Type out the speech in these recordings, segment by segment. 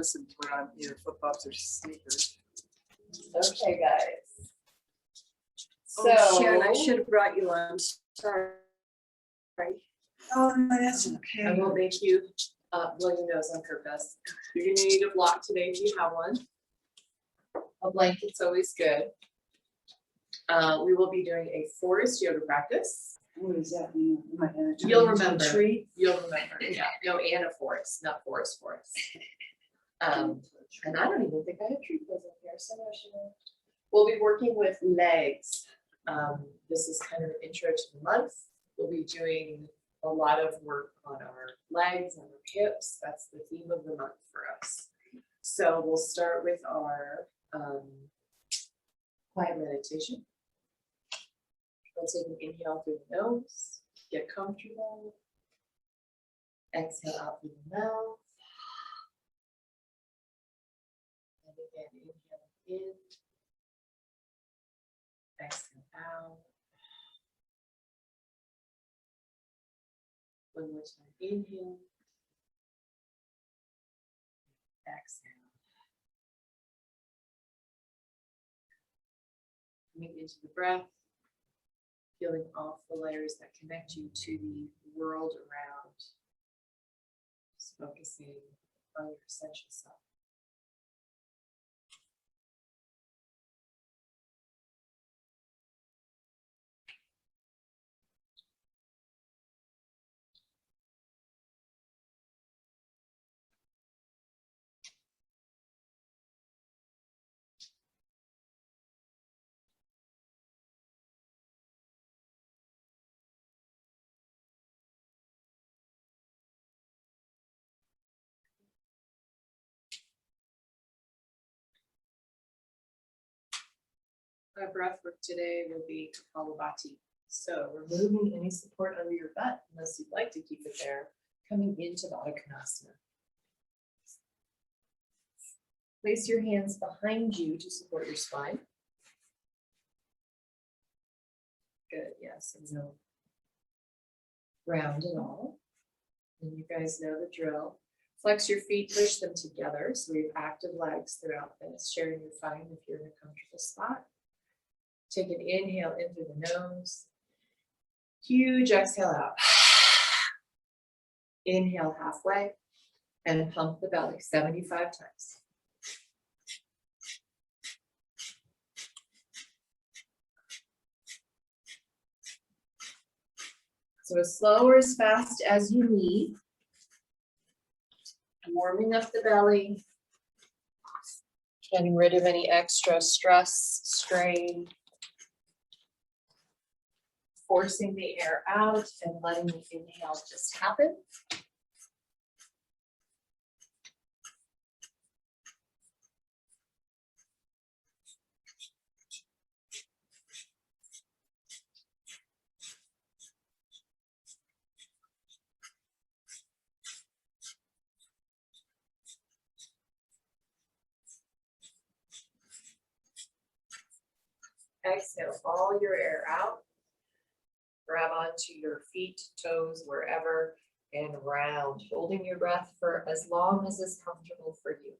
listen to it on either flip-flops or sneakers. Okay, guys. Oh, Sharon, I should have brought you on. Sorry. Oh, no, that's I okay. will make you blow your nose on purpose. You're gonna need a block today if you have one. A blanket's always good. We will be doing a forest yoga practice. What does that mean? Am I gonna turn You'll into a remember. tree? You'll remember, yeah. No, and a forest, not forest. And I don't even think I have tree clothes up here, so I should. We'll be working with legs. This is kind of an intro to the month. We'll be doing a lot of work on our legs and our hips. That's the theme of the month for us. So we'll start with our quiet meditation. We'll take an inhale through the nose, get comfortable. Exhale out through the mouth. And again, inhale in. Exhale out. One more time, inhale. Exhale. Coming into the breath, feeling off the layers that connect you to the world around. Just focusing on your essential self. Our breath work today will be Kapalabhati. So removing any support under your butt, unless you'd like to keep it there, coming into Baddha Konasana. Place your hands behind you to support your spine. Good, yes, and no round at all. And you guys know the drill. Flex your feet, push them together. So we have active legs throughout this. Sharing your fine if you're in a comfortable spot. Take an inhale in through the nose. Huge exhale out. Inhale halfway and pump the belly 75 times. So as slow or as fast as you need. Warming up the belly. Getting rid of any extra stress, strain. Forcing the air out and letting the inhale just happen. Exhale all your air out. Grab onto your feet, toes, wherever, and round, holding your breath for as long as is comfortable for you.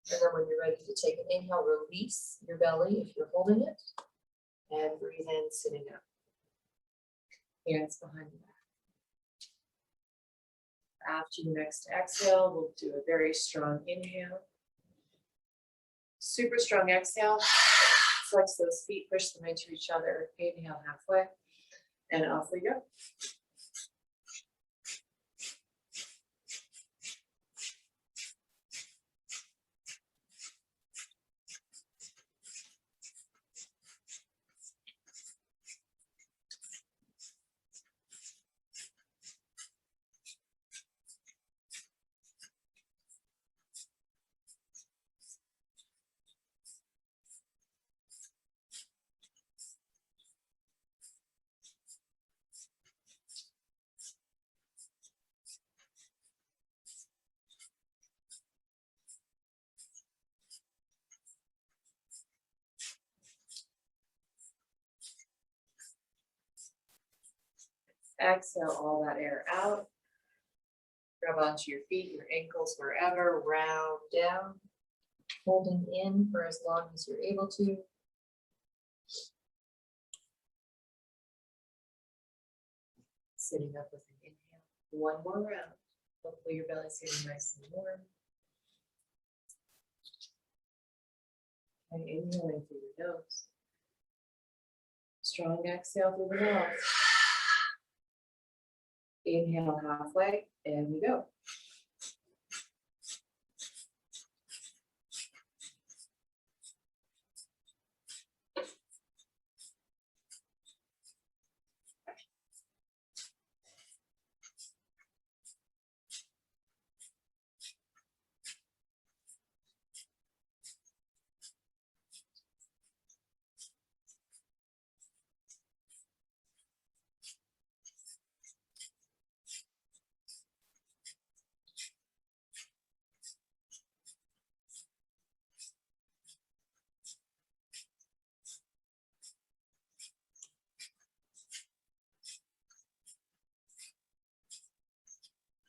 And then when you're ready to take an inhale, release your belly if you're holding it, and breathe in, sitting up. Hands behind the back. After your next exhale, we'll do a very strong inhale. Super strong exhale. Flex those feet, push them into each other. Inhale halfway, and off we go. Exhale all that air out. Grab onto your feet, your ankles, wherever, round down, holding in for as long as you're able to. Sitting up with an inhale. One more round. Hopefully your belly's getting nice and warm. And inhaling through your nose. Strong exhale through the mouth. Inhale halfway, and we go.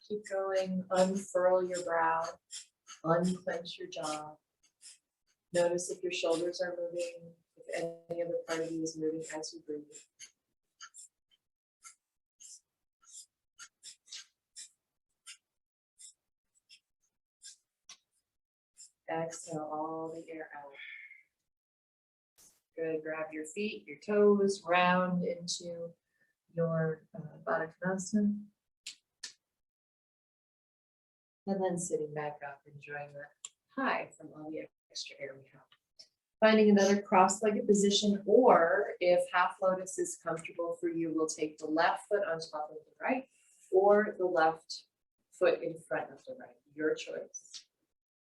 Keep going, unfurl your brow, unclench your jaw. Notice if your shoulders are moving, if any other part of you is moving as you breathe. Exhale all the air out. Good, grab your feet, your toes, round into your Baddha Konasana. And then sitting back up, enjoying the high from all the extra air we have. Finding another cross-legged position, or if half lotus is comfortable for you, we'll take the left foot on top of the right, or the left foot in front of the right, your choice.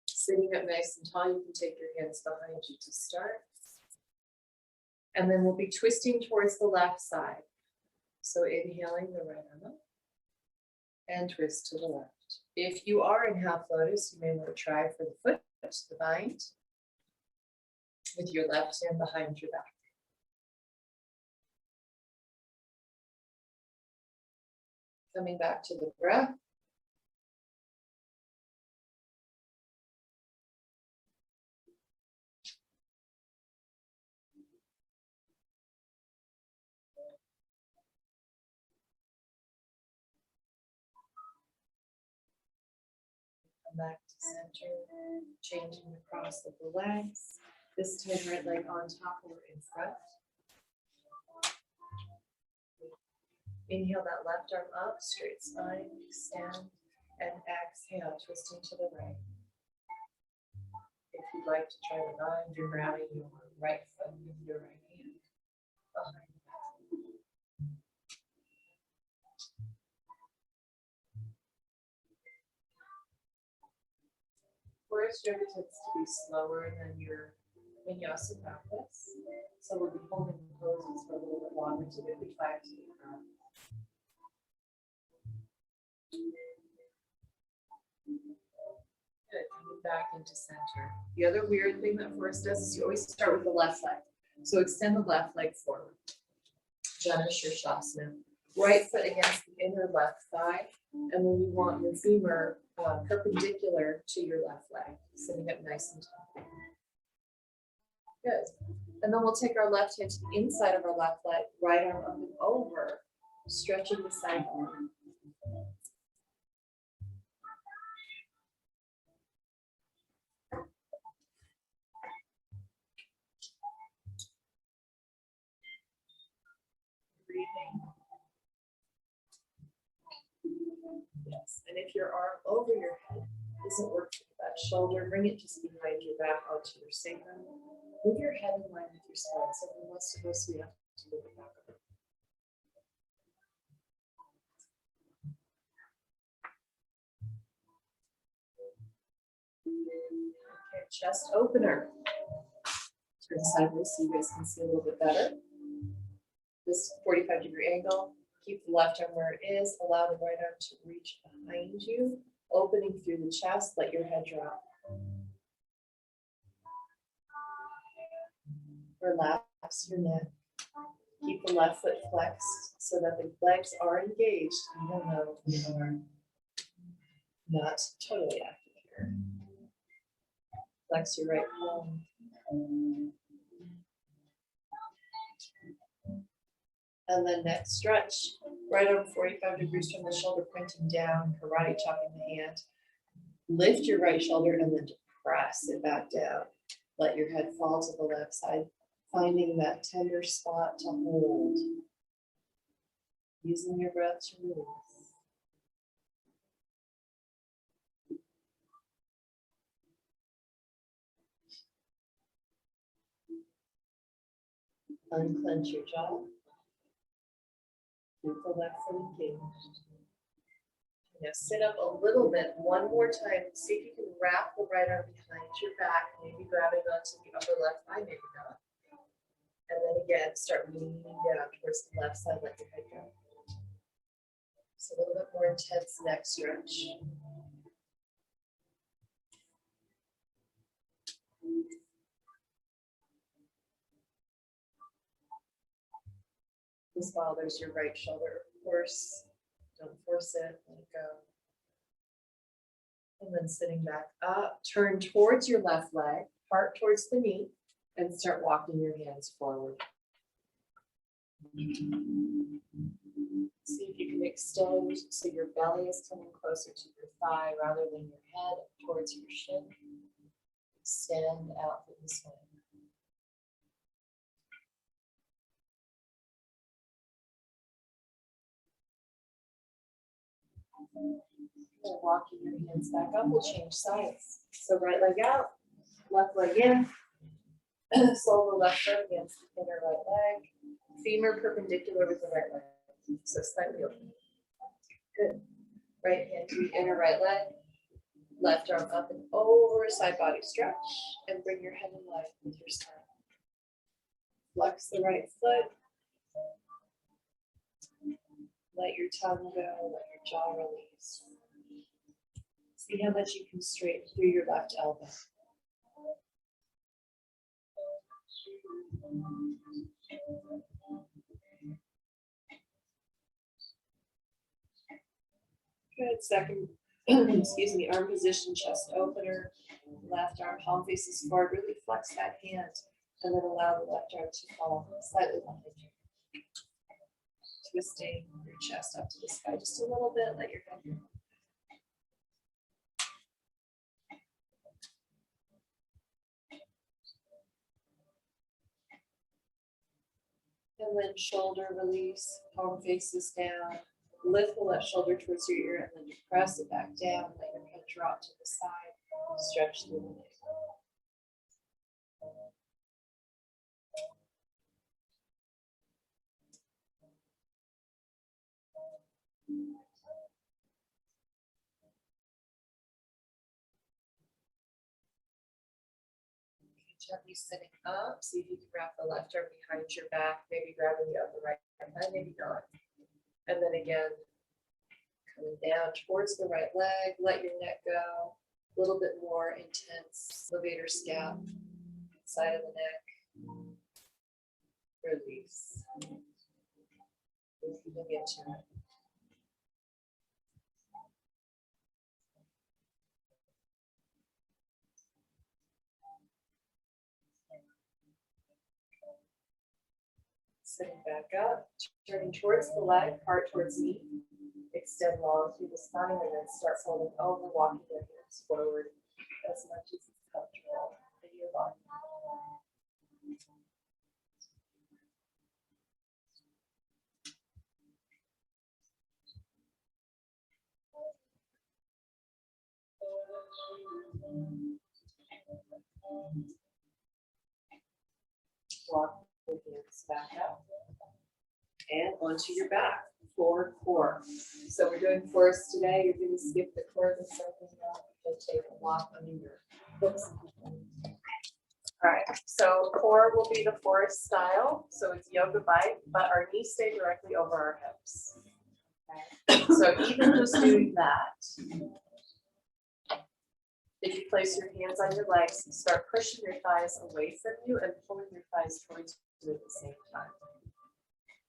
Sitting up nice and tall, you can take your hands behind you to start. And then we'll be twisting towards the left side. So inhaling the right arm up and twist to the left. If you are in half lotus, you may want to try for the foot, the bind, with your left hand behind your back. Coming back to the breath. Back to center, changing the cross of the legs. This time right leg on top or in front. Inhale that left arm up, straight spine, extend, and exhale, twisting to the right. If you'd like to try the bind, you're grabbing your right foot with your right hand behind the back. Forest yoga tends to be slower than your vinyasa practice, so we'll be holding the poses for a little bit longer, typically 5 to 8 rounds. Good, coming back into center. The other weird thing that Forrest does is you always start with the left leg. So extend the left leg forward. Jana Shirshasana. Right foot against the inner left thigh. And then you want your femur perpendicular to your left leg, sitting up nice and tall. Good. And then we'll take our left hand to the inside of our left leg, right arm up and over, stretching the side arm. Breathing. Yes, and if your arm over your head doesn't work for that shoulder, bring it just behind your back onto your sacrum. Move your head in line with your spine. So if wants to go, so you have to move it back over. Okay, chest opener. Turn sideways so you guys can see a little bit better. This 45-degree angle. Keep the left arm where it is. Allow the right arm to reach behind you, opening through the chest. Let your head drop. Relax your neck. Keep the left foot flexed so that the legs are engaged, even though we are Not totally active here. Flex your right palm. And then next stretch, right arm 45 degrees from the shoulder, pointing down, karate chopping the hand. Lift your right shoulder and then press it back down. Let your head fall to the left side, finding that tender spot to hold. Using your breath to release. Unclench your jaw. Keep the left foot engaged. Now sit up a little bit one more time. See if you can wrap the right arm behind your back, maybe grabbing onto the upper left thigh, maybe not. And then again, start leaning down towards the left side, let your head go. Just a little bit more intense neck stretch. This bothers your right shoulder, of course. Don't force it, let it go. And then sitting back up, turn towards your left leg, heart towards the knee, and start walking your hands forward. See if you can extend so your belly is coming closer to your thigh rather than your head towards your shin. Extend out this way. And walking your hands back up, we'll change sides. So right leg out, left leg in. Sole the left foot against the inner right leg. Femur perpendicular with the right leg. So slightly open. Good. Right hand to the inner right leg. Left arm up and over, side body stretch. And bring your head in line with your spine. Flex the right foot. Let your tongue go, let your jaw release. See how much you can straighten through your left elbow. Good, second, excuse me, arm position, chest opener. Left arm, palm faces forward, really flex that hand, and then allow the left arm to fall slightly behind you. Twisting your chest up to the sky just a little bit, let your head go. And then shoulder release, palm faces down. Lift the left shoulder towards your ear and then press it back down. Let your head drop to the side. Stretch through the neck. Gently sitting up, see if you can wrap the left arm behind your back, maybe grabbing the other right thigh, maybe not. And then again, coming down towards the right leg, let your neck go. A little bit more intense, levator scalp, side of the neck. Release. Moving into it. Sitting back up, turning towards the leg, heart towards knee. Extend long through the spine and then start folding over, walking your hands forward as much as it's comfortable in your body. Walk your hands back up and onto your back for core. So we're doing Forrest today. You're going to skip the core this second round and take a walk under your hooks. All right, so core will be the Forrest-style. So it's yoga bite, but our knees stay directly over our hips. Okay. So even just doing that, if you place your hands on your legs, start pushing your thighs away from you and pulling your thighs towards you at the same time.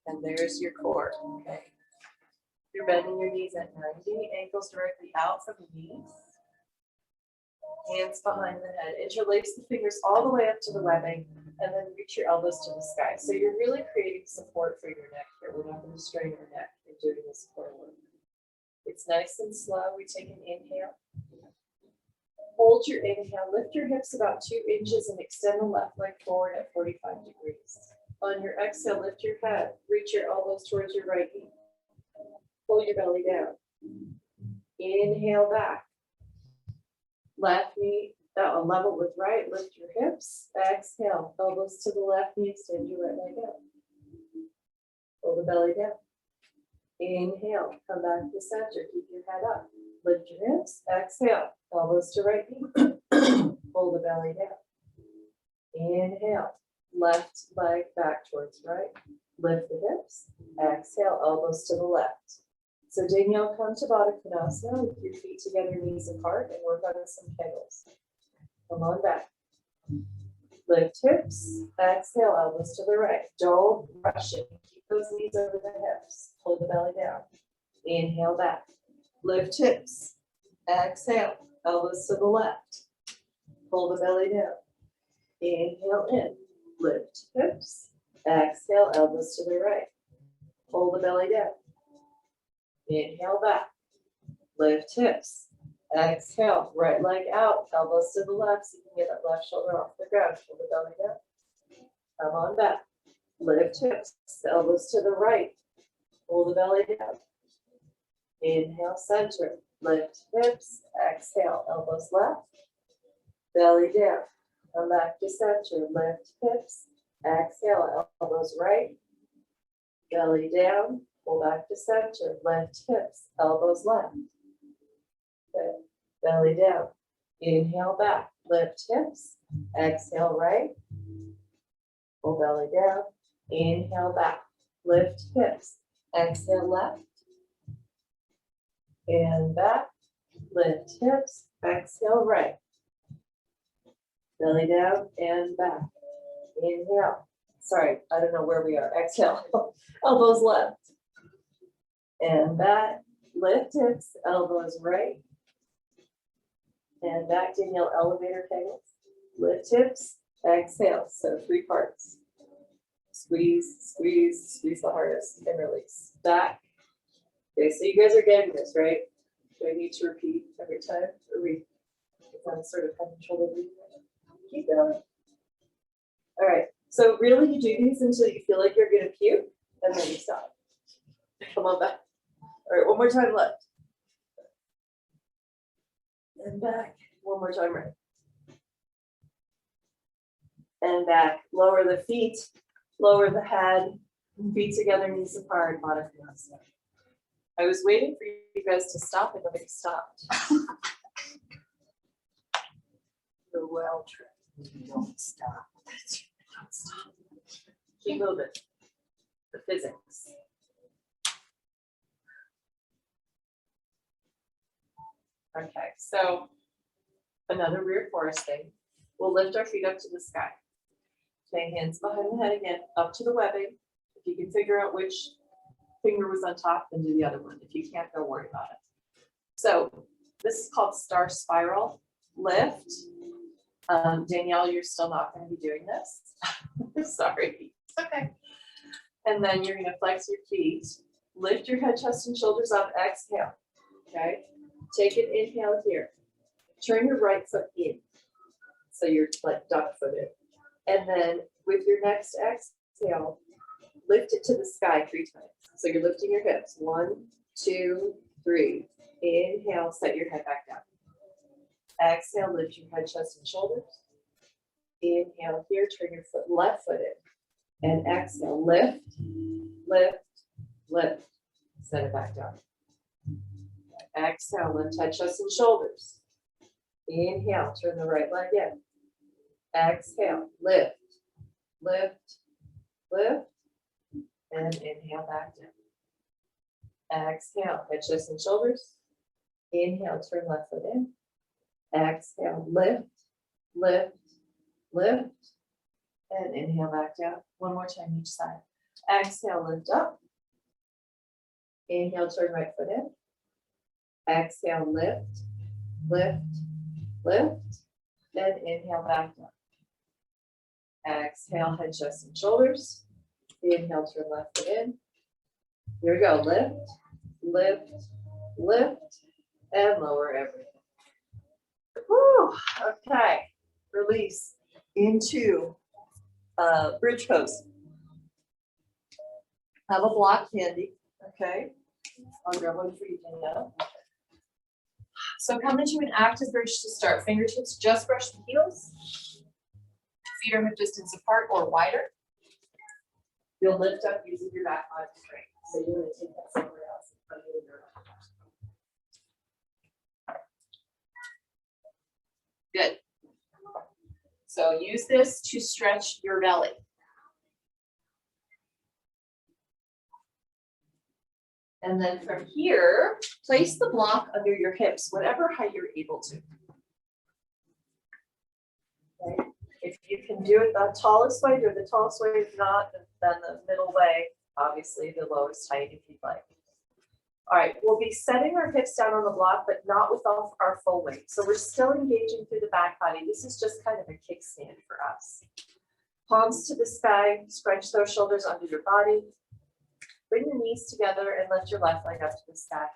And there's your core, okay? You're bending your knees at 90, ankles directly out from the knees. Hands behind the head. Interlace the fingers all the way up to the webbing and then reach your elbows to the sky. So you're really creating support for your neck here. We're not going to strain our neck in doing this core work. It's nice and slow. We take an inhale. Hold your inhale. Lift your hips about 2 inches and extend the left leg forward at 45 degrees. On your exhale, lift your head. Reach your elbows towards your right knee. Pull your belly down. Inhale back. Left knee level with right. Lift your hips. Exhale. Elbows to the left knee. Extend your right leg out. Pull the belly down. Inhale. Come back to center. Keep your head up. Lift your hips. Exhale. Elbows to right knee. Pull the belly down. Inhale. Left leg back towards right. Lift the hips. Exhale. Elbows to the left. So Danielle, come to Baddha Konasana with your feet together, knees apart, and work on some kegels. Come on back. Lift hips. Exhale, elbows to the right. Don't rush it. Keep those knees over the hips. Pull the belly down. Inhale back. Lift hips. Exhale, elbows to the left. Pull the belly down. Inhale in. Lift hips. Exhale, elbows to the right. Pull the belly down. Inhale back. Lift hips. Exhale, right leg out, elbows to the left so you can get that left shoulder off the ground. Pull the belly down. Come on back. Lift hips, elbows to the right. Pull the belly down. Inhale, center. Lift hips. Exhale, elbows left. Belly down. Come back to center. Lift hips. Exhale, elbows right. Belly down. Pull back to center. Lift hips. Elbows left. Good. Belly down. Inhale back. Lift hips. Exhale right. Pull belly down. Inhale back. Lift hips. Exhale left. And back. Lift hips. Exhale right. Belly down and back. Inhale. Sorry, I don't know where we are. Exhale. Elbows left. And back. Lift hips. Elbows right. And back. Danielle, elevator kegels. Lift hips. Exhale. So 3 parts. Squeeze, squeeze, squeeze the hardest and release. Back. Okay, so you guys are getting this, right? Do I need to repeat every time? Or we I'm sort of having trouble reading it? Keep going. All right. So really you do these until you feel like you're gonna puke and then you stop. Come on back. All right, one more time left. And back. One more time right. And back. Lower the feet. Lower the head, feet together, knees apart, Baddha Konasana. I was waiting for you guys to stop and nobody stopped. You're well trained. Don't stop. Don't stop. Keep moving. The physics. Okay, so another rear forest thing. We'll lift our feet up to the sky. Okay, hands behind the head again, up to the webbing. If you can figure out which finger was on top, then do the other one. If you can't, don't worry about it. So this is called star spiral. Lift. Danielle, you're still not going to be doing this. Sorry. Okay. And then you're going to flex your feet. Lift your head, chest, and shoulders up. Exhale. Okay. Take an inhale here. Turn your right foot in. So you're like duck footed. And then with your next exhale, lift it to the sky 3 times. So you're lifting your hips. 1, 2, 3. Inhale, set your head back down. Exhale, lift your head, chest, and shoulders. Inhale here, turn your foot left foot in. And exhale, lift, lift, lift. Set it back down. Exhale, lift head, chest, and shoulders. Inhale, turn the right leg in. Exhale, lift, lift, lift, and inhale back down. Exhale, head, chest, and shoulders. Inhale, turn left foot in. Exhale, lift, lift, lift, and inhale back down. One more time each side. Exhale, lift up. Inhale, turn right foot in. Exhale, lift, lift, lift. Then inhale, back down. Exhale, head, chest, and shoulders. Inhale, turn left foot in. Here we go. Lift, lift, lift, and lower everything. Whew. Okay. Release into bridge pose. Have a block handy. Okay. I'll grab one for you, Danielle. So come into an active bridge to start. Fingertips just brush the heels. Feet are hip distance apart or wider. You'll lift up using your back body strength. So you're going to take that somewhere else. Good. So use this to stretch your belly. And then from here, place the block under your hips, whatever height you're able to. Okay. If you can do it the tallest way, do it the tallest way. If not, then the middle way, obviously the lowest height if you'd like. All right, we'll be setting our hips down on the block, but not with all our full weight. So we're still engaging through the back body. This is just kind of a kickstand for us. Palms to the sky, scrunch those shoulders under your body. Bring your knees together and lift your left leg up to the sky.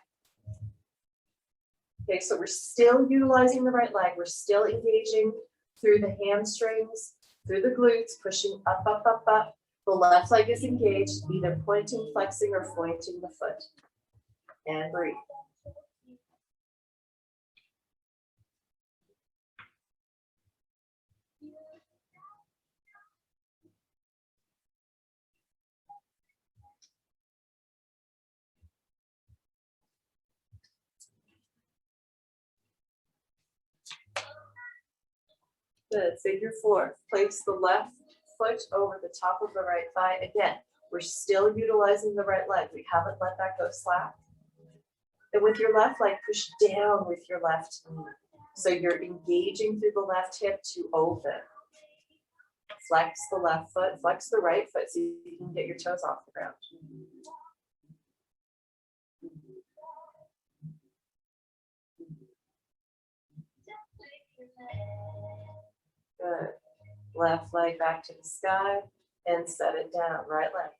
Okay, so we're still utilizing the right leg. We're still engaging through the hamstrings, through the glutes, pushing up, up, up, up. The left leg is engaged, either pointing, flexing, or pointing the foot. And breathe. Good. Figure four. Place the left foot over the top of the right thigh. Again, we're still utilizing the right leg. We haven't let that go slack. And with your left leg, push down with your left knee. So you're engaging through the left hip to open. Flex the left foot, flex the right foot so you can get your toes off the ground. Good. Left leg back to the sky and set it down. Right leg.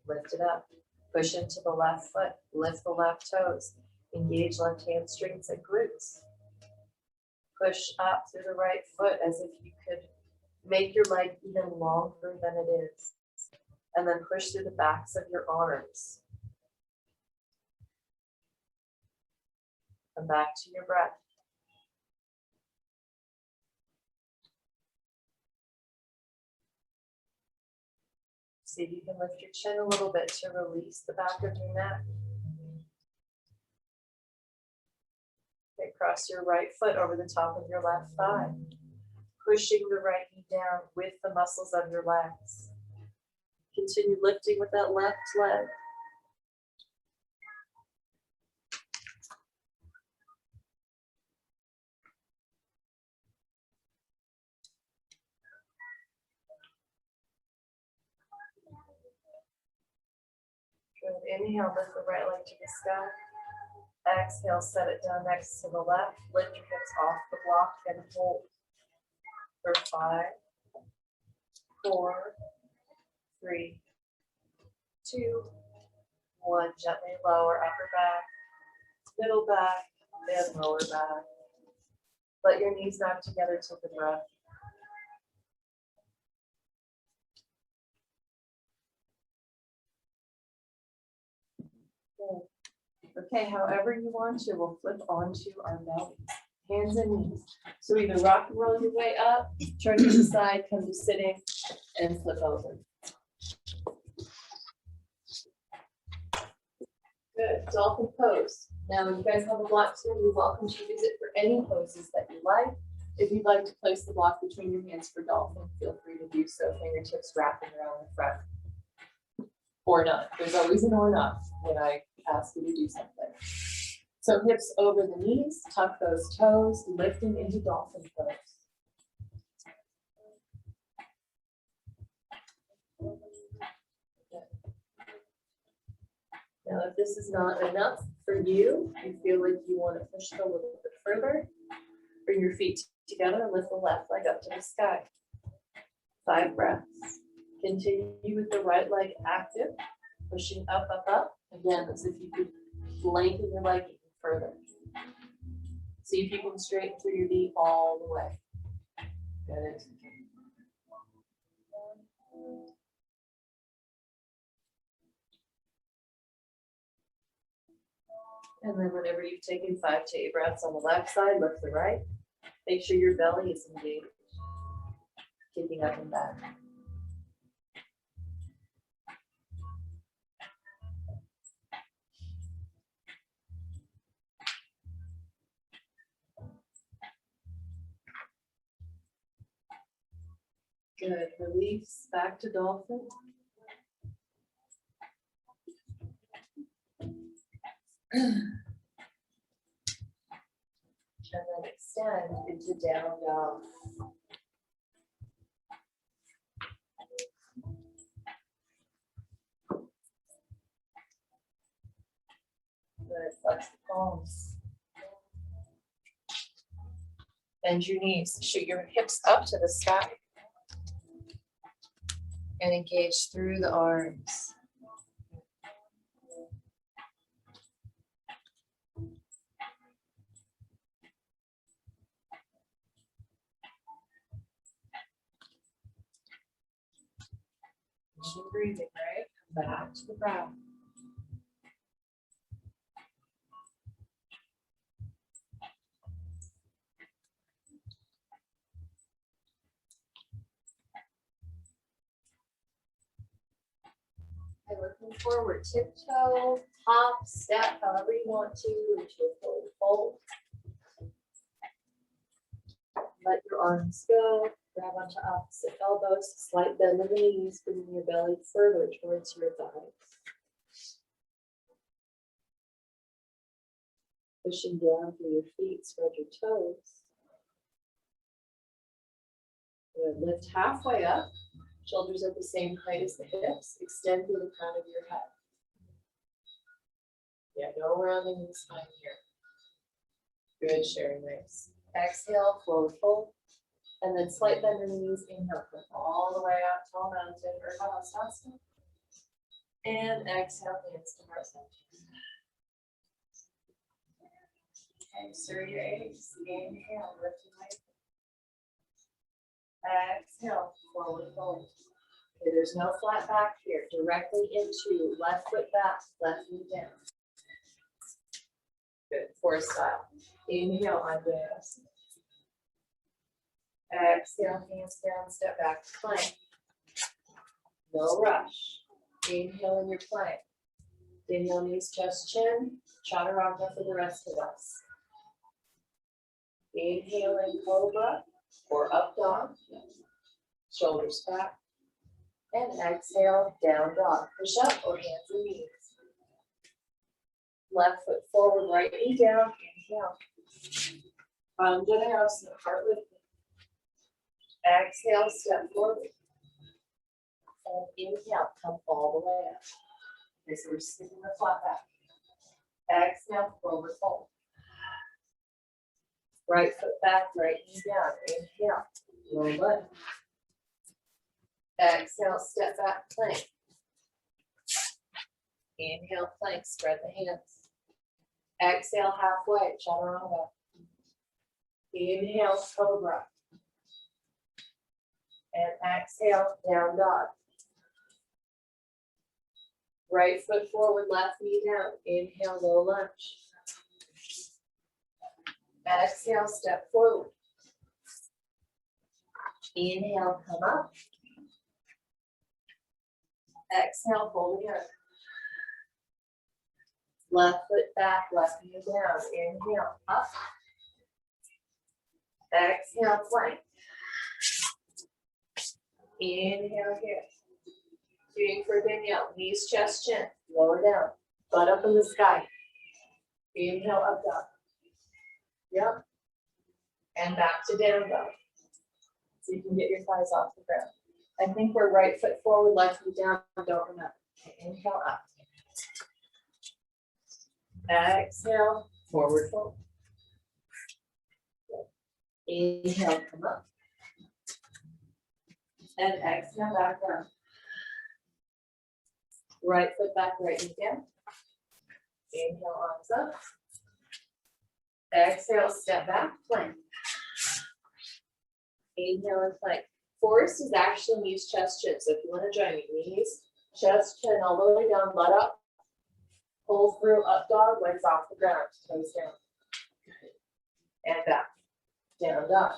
Lift it up. Push into the left foot. Lift the left toes. Engage left hamstrings and glutes. Push up through the right foot as if you could make your leg even longer than it is. And then push through the backs of your arms. Come back to your breath. See if you can lift your chin a little bit to release the back of your neck. Okay, cross your right foot over the top of your left thigh. Pushing the right knee down with the muscles of your legs. Continue lifting with that left leg. Good. Inhale, lift the right leg to the sky. Exhale, set it down next to the left. Lift your hips off the block and hold for 5, 4, 3, 2, 1. Gently lower upper back, middle back, and lower back. Let your knees knock together, take a breath. Okay, however you want to, we'll flip onto our belly, hands and knees. So either rock and roll your way up, turn to the side, come to sitting, and flip over. Good, dolphin pose. Now you guys have a block here, you're welcome to use it for any poses that you like. If you'd like to place the block between your hands for dolphin, feel free to do so, fingertips wrapping around the front. Or not, there's always an or not when I ask you to do something. So hips over the knees, tuck those toes, lifting into dolphin pose. Now, if this is not enough for you, you feel like you want to push it a little bit further, bring your feet together and lift the left leg up to the sky. 5 breaths. Continue with the right leg active, pushing up, up, up. Again, as if you could lengthen your leg even further. See if you can straighten through your knee all the way. Good. And then whenever you've taken 5 to 8 breaths on the left side, lift the right. Make sure your belly is engaged, kicking up and back. Good. Release back to dolphin. And then extend into down dog. Good. Flex the palms. Bend your knees. Shoot your hips up to the sky. And engage through the arms. Keep breathing, right? Come back to the breath. And looking forward, tiptoe, hop, step, however you want to, into a forward fold. Let your arms go. Grab onto opposite elbows, slight bend in the knees, bringing your belly further towards your thighs. Pushing down through your feet, spread your toes. Good. Lift halfway up, shoulders at the same height as the hips. Extend through the crown of your head. Yeah, no rounding in the spine here. Good, Sherry, nice. Exhale, forward fold. And then slight bend in the knees, inhale, come all the way out, tall mountain, or Forrest-style. And exhale, hands to heart center. Okay, stir your eights. Inhale, lift your weight. Exhale, forward fold. Okay, there's no flat back here. Directly into left foot back, left knee down. Good, Forrest-style. Inhale, Andreas. Exhale, hands down, step back to plank. No rush. Inhale in your plank. Inhale, knees, chest, chin. Chaturanga for the rest of us. Inhale in cobra or up dog. Shoulders back. And exhale, down dog. Push up or hands and knees. Left foot forward, right knee down. Inhale. Under the house, heart lifted. Exhale, step forward. And inhale, come all the way up. Okay, so we're sticking the flat back. Exhale, forward fold. Right foot back, right knee down. Inhale, low lift. Exhale, step back, plank. Inhale, plank, spread the hands. Exhale, halfway, chaturanga. Inhale, cobra. And exhale, down dog. Right foot forward, left knee down. Inhale, low lunge. Exhale, step forward. Inhale, come up. Exhale, fold again. Left foot back, left knee down. Inhale, up. Exhale, plank. Inhale here. Shooting for vinyasa. Knees, chest, chin. Lower down. Butt up in the sky. Inhale, up dog. Yep. And back to down dog. So you can get your thighs off the ground. I think we're right foot forward, left knee down. Don't remember. Okay, inhale up. Exhale, forward fold. Inhale, come up. And exhale, back down. Right foot back, right knee down. Inhale, arms up. Exhale, step back, plank. Inhale and plank. Forrest is actually knees, chest, chin. So if you want to join me, knees, chest, chin, all the way down, butt up. Pull through, up dog, legs off the ground, toes down. And back, down dog.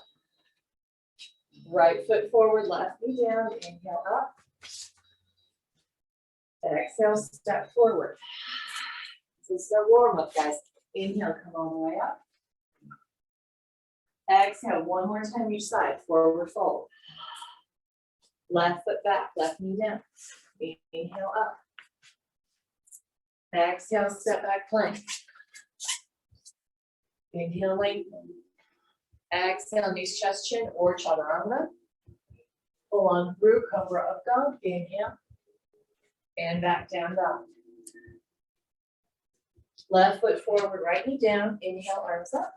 Right foot forward, left knee down, inhale up. Exhale, step forward. This is our warm up, guys. Inhale, come all the way up. Exhale, one more time each side, forward fold. Left foot back, left knee down. Inhale up. Exhale, step back plank. Inhale, lengthen. Exhale, knees, chest, chin, or chaturanga. Pull on through, cobra up dog. Inhale. And back down dog. Left foot forward, right knee down. Inhale, arms up.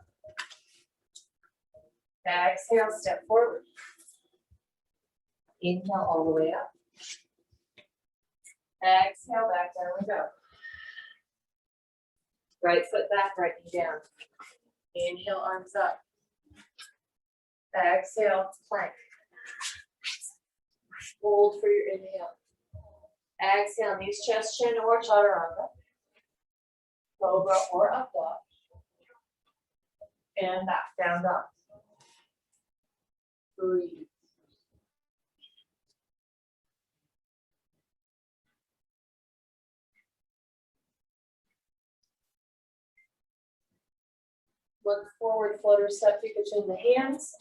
Exhale, step forward. Inhale all the way up. Exhale, back down we go. Right foot back, right knee down. Inhale, arms up. Exhale, plank. Hold for your inhale. Exhale, knees, chest, chin, or chaturanga. Cobra or up dog. And back down dog. Breathe. Look forward, floater step feet between the hands.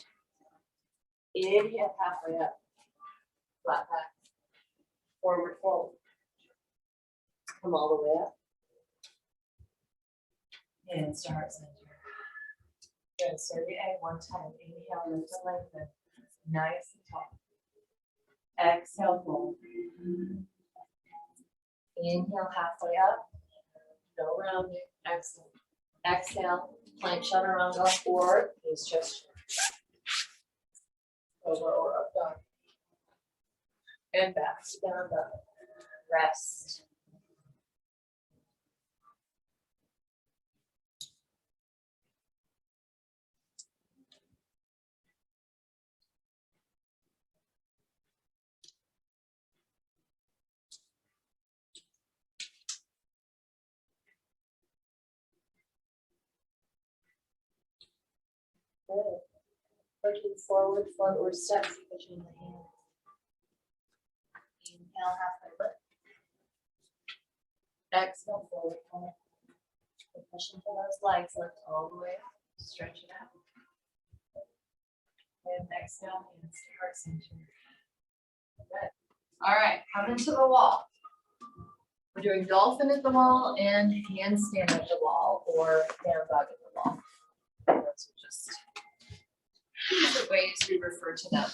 Inhale, halfway up. Flat back. Forward fold. Come all the way up. And start center. Good. So the egg one time. Inhale, lift and lengthen. Nice and tall. Exhale, fold. Inhale, halfway up. Go rounding. Excellent. Exhale, plank chaturanga or knees, chest, over or up dog. And back, down dog. Rest. Good. Looking forward, float or step between the hands. Inhale, halfway lift. Exhale, forward fold. Push into those legs, lift all the way up. Stretch it out. And exhale, hands to heart center. Good. All right, come into the wall. We're doing dolphin at the wall and handstand at the wall or down dog at the wall. Those are just different ways we refer to them.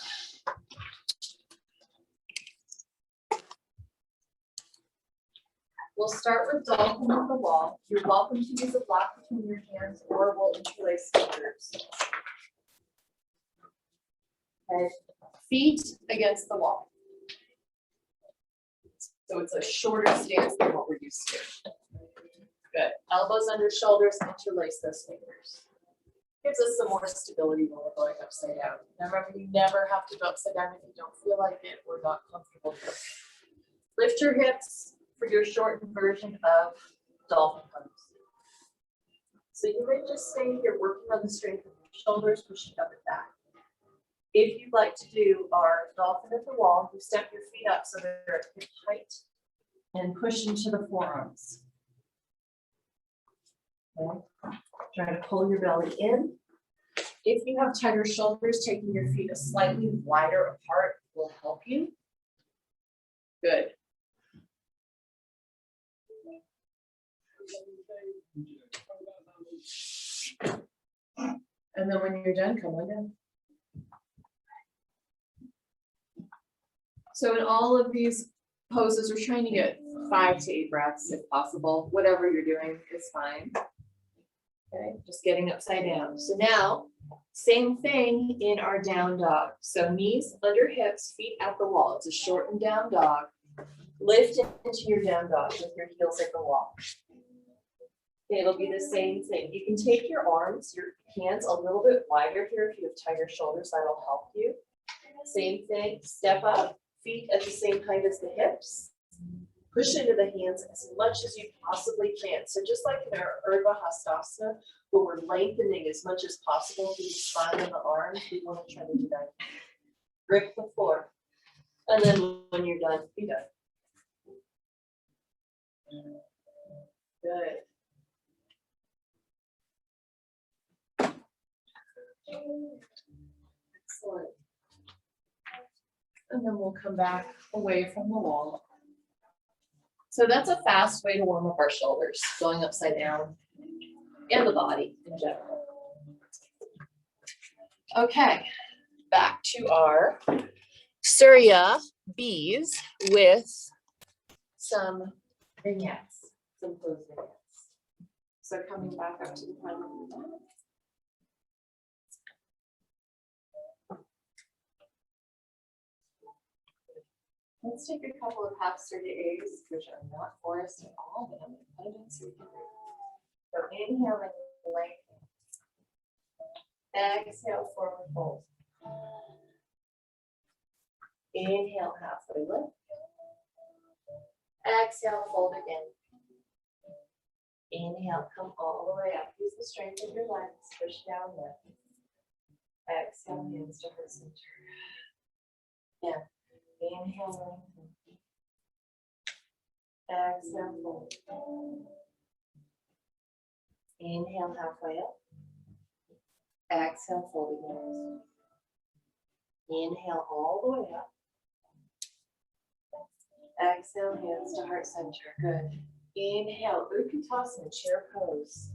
We'll start with dolphin at the wall. You're welcome to use a block between your hands or we'll interlace fingers. Okay. Feet against the wall. So it's a shorter stance than what we're used to. Good. Elbows under shoulders, interlace those fingers. Gives us some more stability when we're going upside down. Now remember, you never have to go upside down if you don't feel like it or not comfortable. Lift your hips for your shortened version of dolphin pose. So you may just stay here working on the strength of your shoulders, pushing up and back. If you'd like to do our dolphin at the wall, you step your feet up so they're at hip height and push into the forearms. Okay. Try to pull your belly in. If you have tighter shoulders, taking your feet a slightly wider apart will help you. Good. And then when you're done, come on down. So in all of these poses, we're trying to get 5 to 8 breaths if possible. Whatever you're doing is fine. Okay, just getting upside down. So now, same thing in our down dog. So knees under hips, feet at the wall. It's a shortened down dog. Lift into your down dog with your heels at the wall. Okay, it'll be the same thing. You can take your arms, your hands a little bit wider here if you have tighter shoulders, that'll help you. Same thing, step up, feet at the same height as the hips. Push into the hands as much as you possibly can. So just like in our Urdhva Hastasana, where we're lengthening as much as possible through the spine and the arms, we want to try to do that. Grip the floor. And then when you're done, be done. Good. Excellent. And then we'll come back away from the wall. So that's a fast way to warm up our shoulders, going upside down, and the body in general. Okay, back to our Surya bees with some vignettes, some closed vignettes. So coming back up to the front of the body. Let's take a couple of half stirred eggs, which are not Forrest at all, but I'm going to put it in so we can breathe. So inhale and lengthen. Exhale, forward fold. Inhale, halfway lift. Exhale, fold again. Inhale, come all the way up. Use the strength of your legs. Push down, lift. Exhale, hands to heart center. Yeah. Inhale, lengthen. Exhale, fold. Inhale, halfway up. Exhale, fold again. Inhale all the way up. Exhale, hands to heart center. Good. Inhale, Utkatasana, chair pose.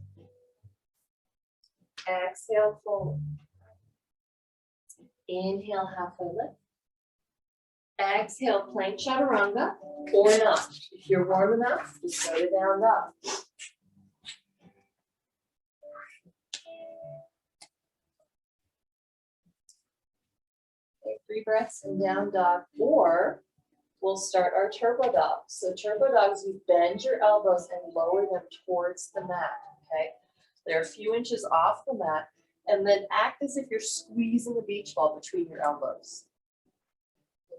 Exhale, fold. Inhale, halfway lift. Exhale, plank chaturanga, or not. If you're warm enough, just go to down dog. Take 3 breaths in down dog, or we'll start our turbo dog. So turbo dogs, you bend your elbows and lower them towards the mat, okay? They're a few inches off the mat, and then act as if you're squeezing a beach ball between your elbows.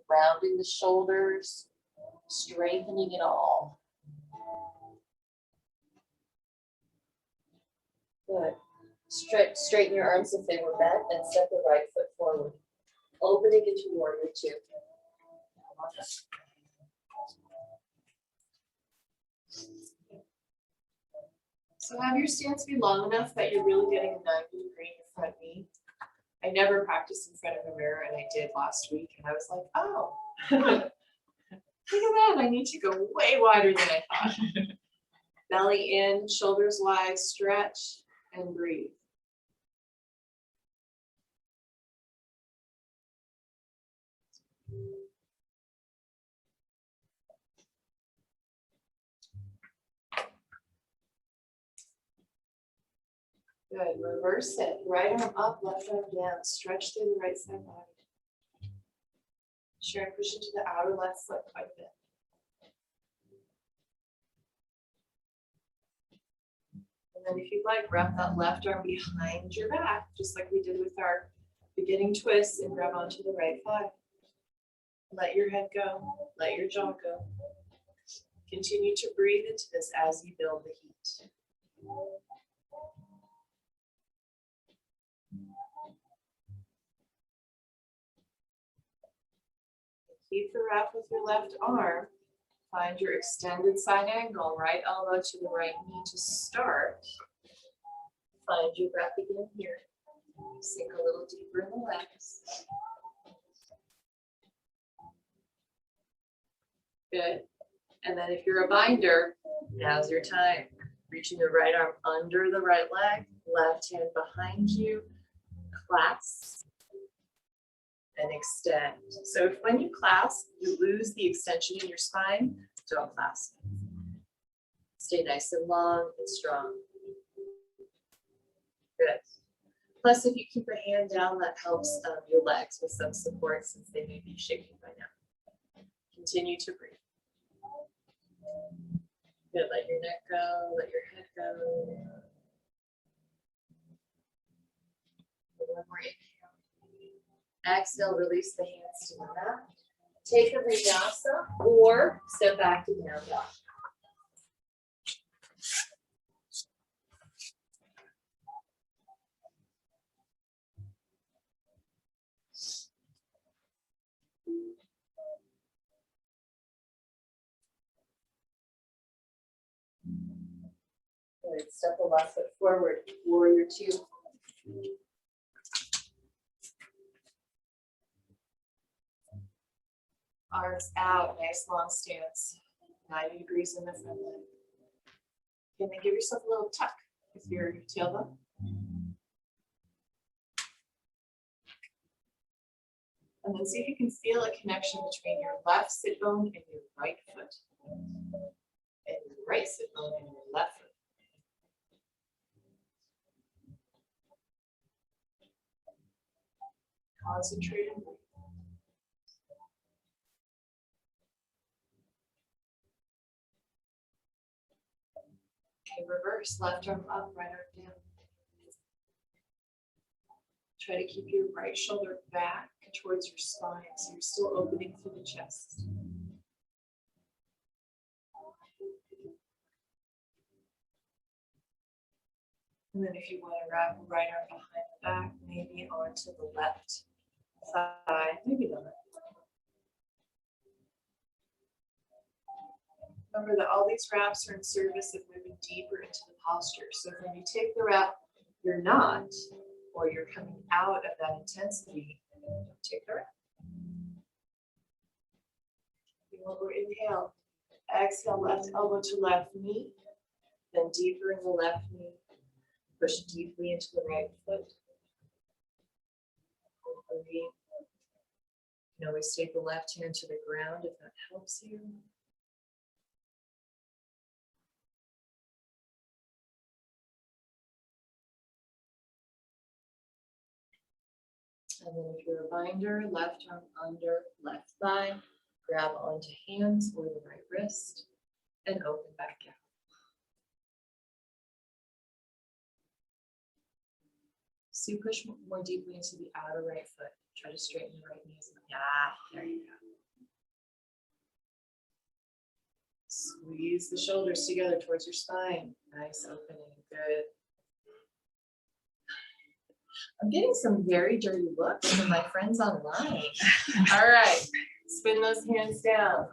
Rounding the shoulders, strengthening it all. Good. Straighten your arms if they were bent and step the right foot forward. Opening into warrior 2. So have your stance be long enough that you're really getting a 90-degree in your front knee. I never practiced in front of a mirror, and I did last week, and I was like, oh, look at that, I need to go way wider than I thought. Belly in, shoulders wide, stretch, and breathe. Good, reverse it, right arm up, left arm down, stretch through the right side body. Sharon, push into the outer left foot quite a bit. And then if you'd like, wrap that left arm behind your back, just like we did with our beginning twist, and grab onto the right thigh. Let your head go, let your jaw go. Continue to breathe into this as you build the heat. Keep the wrap with your left arm. Find your extended side angle, right elbow to the right knee to start. Find your breath again here. Sink a little deeper in the legs. Good. And then if you're a binder, now's your time. Reaching the right arm under the right leg, left hand behind you, clasp, and extend. So if when you clasp, you lose the extension in your spine, don't clasp. Stay nice and long and strong. Good. Plus, if you keep your hand down, that helps your legs with some support since they may be shaking by now. Continue to breathe. Good. Let your neck go, let your head go. One more inhale. Exhale, release the hands to the mat. Take a vinyasa or step back to down dog. Good. Step the left foot forward. Warrior two. Arms out, nice long stance. 90 degrees in the front leg. And then give yourself a little tuck if you're tailed up. And then see if you can feel a connection between your left sit bone and your right foot. And your right sit bone and your left foot. Concentrate and breathe. Okay, reverse, left arm up, right arm down. Try to keep your right shoulder back towards your spine, so you're still opening through the chest. And then if you want to wrap the right arm behind the back, maybe onto the left side, maybe not. Remember that all these wraps are in service of moving deeper into the posture. So when you take the wrap, you're not, or you're coming out of that intensity, don't take the wrap. We'll inhale, exhale, left elbow to left knee, then deeper in the left knee, push deeply into the right foot. You can always take the left hand to the ground if that helps you. And then if you're a binder, left arm under left thigh, grab onto hands or the right wrist and open back out. So you push more deeply into the outer right foot. Try to straighten the right knees. Yeah, there you go. Squeeze the shoulders together towards your spine. Nice opening, good. I'm getting some very dirty looks from my friends online. All right, spin those hands down.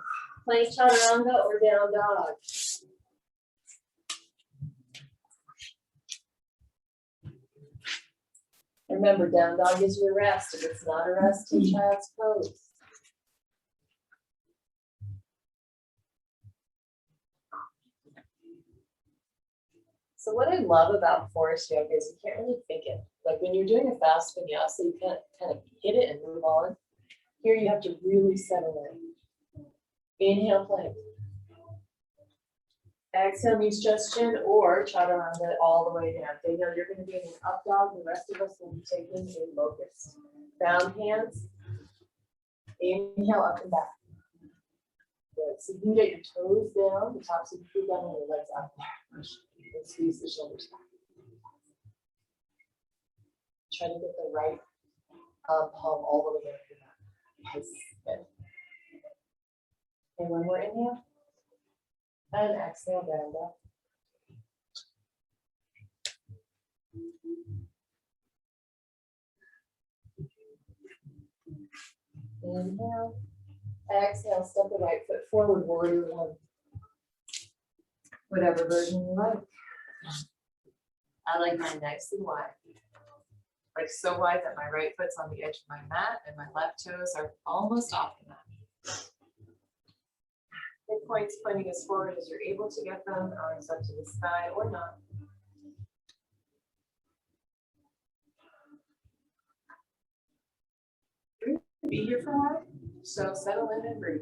Plank chaturanga or down dog. Remember, down dog is your rest. If it's not a rest, take child's pose. So what I love about Forrest yoga is you can't really think it. Like when you're doing a fast vinyasa, you can't kind of hit it and move on. Here you have to really settle in. Inhale, plank. Exhale, knees just chin or chaturanga all the way down. Daniel, you're going to be in an up dog. The rest of us will be taking a locust. Bound hands. Inhale, up and back. Good. So you can get your toes down, the tops of your feet down, and your legs up there. And squeeze the shoulders back. Try to get the right palm all the way up your back. Nice. Good. Okay, one more inhale. And exhale, down dog. Inhale. Exhale, step the right foot forward, warrior one. Whatever version you like. I like mine nice and wide. Like so wide that my right foot's on the edge of my mat and my left toes are almost off the mat. Hip points pointing as forward as you're able to get them, arms up to the sky or not. Breathe be here for a while, so settle in and breathe.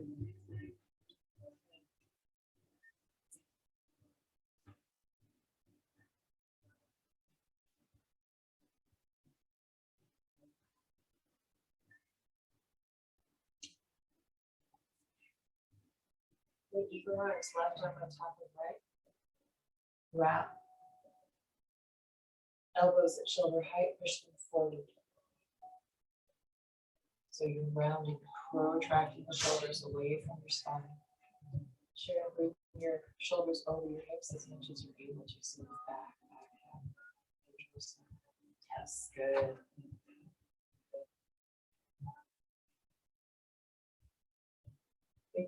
Keep your arms left arm on top of right. Wrap. Elbows at shoulder height, push them forward. So you're rounding, protracting the shoulders away from your spine. Sure, bring your shoulders over your hips as much as you're able to, so the back, yes, good.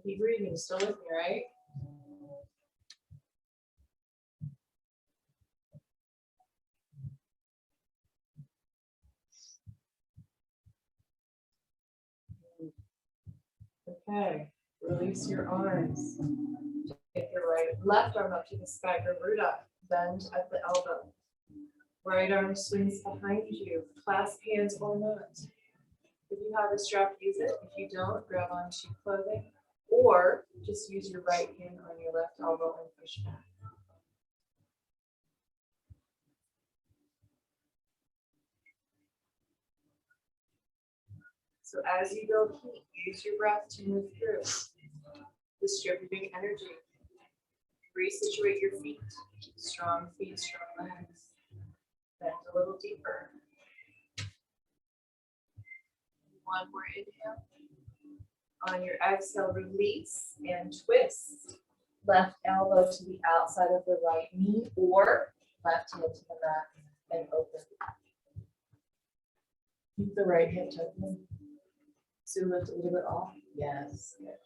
Keep breathing, still with me, right? Okay, release your arms. Take your left arm up to the sky, Garuda, bend at the elbow. Right arm swings behind you, clasp hands or not. If you have a strap, use it. If you don't, grab onto clothing, or just use your right hand on your left elbow and push back. So as you build heat, use your breath to move through, distributing energy. Resituate your feet, strong feet, strong legs. Bend a little deeper. One more inhale. On your exhale, release and twist. Left elbow to the outside of the right knee or left hand to the mat and open. Keep the right hip open. So lift a little bit off. Yes. Good.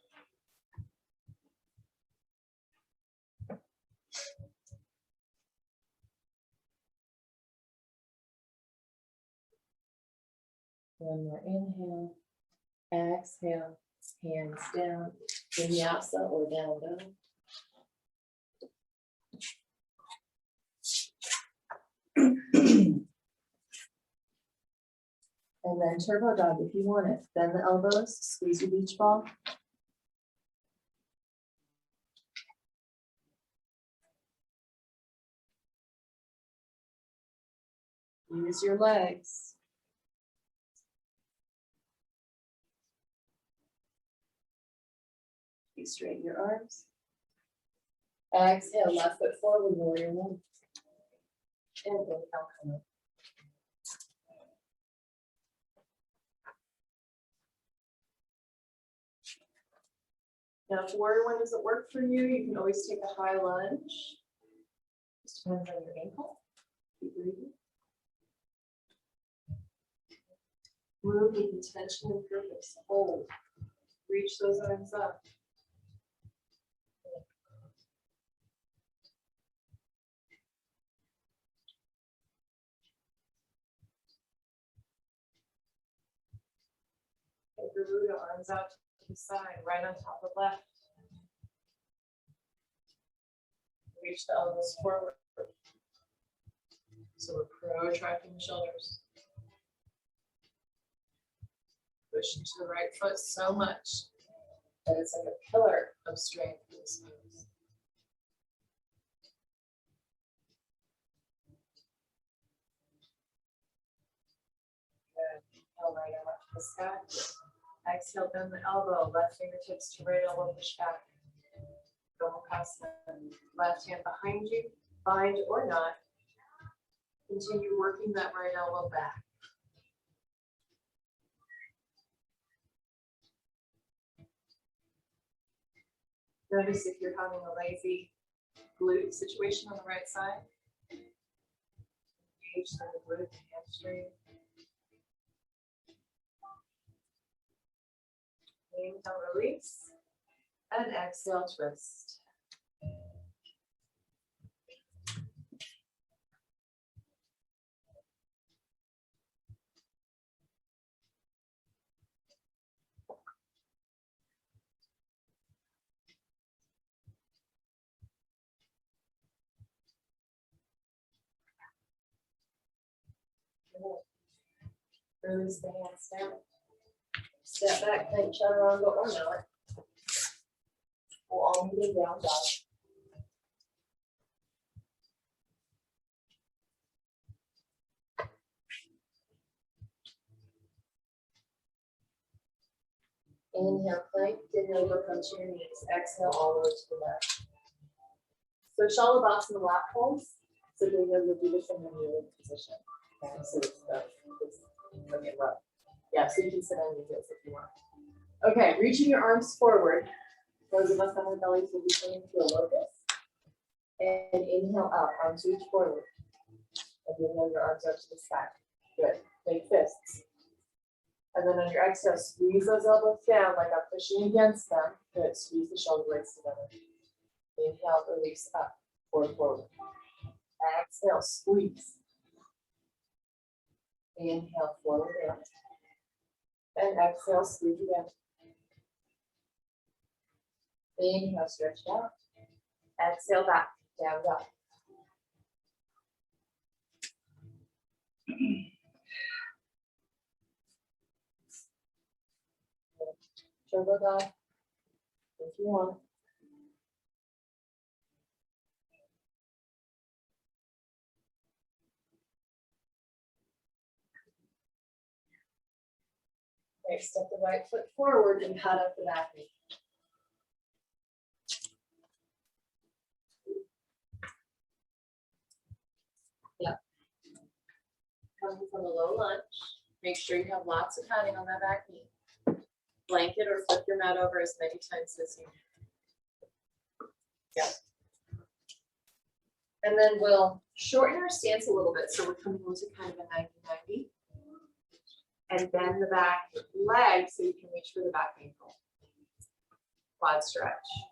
One more inhale. Exhale. Hands down. Vinyasa or down dog. And then turbo dog if you want it. Bend the elbows, squeeze your beach ball. Use your legs. Straighten your arms. Exhale, left foot forward, warrior one. And inhale, come up. Now, if warrior one doesn't work for you, you can always take a high lunge. Just depends on your ankle. Keep breathing. Move with intention and purpose. Hold. Reach those arms up. Take your Garuda, arms out to the side, right on top of left. Reach the elbows forward. So we're protracting the shoulders. Push into the right foot so much that it's like a pillar of strength in this pose. Good. Inhale, right arm up to the sky. Exhale, bend the elbow, left fingertips to right elbow, push back. Gomukhasana. Left hand behind you, bind or not. Continue working that right elbow back. Notice if you're having a lazy glute situation on the right side. Engage the glute and hamstring. Inhale, release. And exhale, twist. Release the hands down. Step back, plank, chaturanga, or not. We'll all meet in down dog. Inhale, plank, inhale, go come to your knees. Exhale, all the way to the left. So Shalabhasana lap holds. So you're going to do this in the kneeling position. Okay, so it's looking rough. Yeah, so you can sit on your heels if you want. Okay, reaching your arms forward. Those of us on our bellies will be coming to a locust. And inhale up, arms reach forward. And inhale your arms up to the sky. Good. Make fists. And then on your exhale, squeeze those elbows down like I'm pushing against them. Good. Squeeze the shoulder blades together. Inhale, release up, forward. Exhale, squeeze. Inhale, forward down. And exhale, squeeze again. Inhale, stretch out. Exhale, back, down dog. Turbo dog, if you want. Okay, step the right foot forward and pat up the back knee. Yep. Coming from a low lunge, make sure you have lots of padding on that back knee. Blanket or flip your mat over as many times as you need. Yep. And then we'll shorten our stance a little bit. So we're coming into kind of a 90-90. And bend the back leg so you can reach for the back ankle. Quad stretch.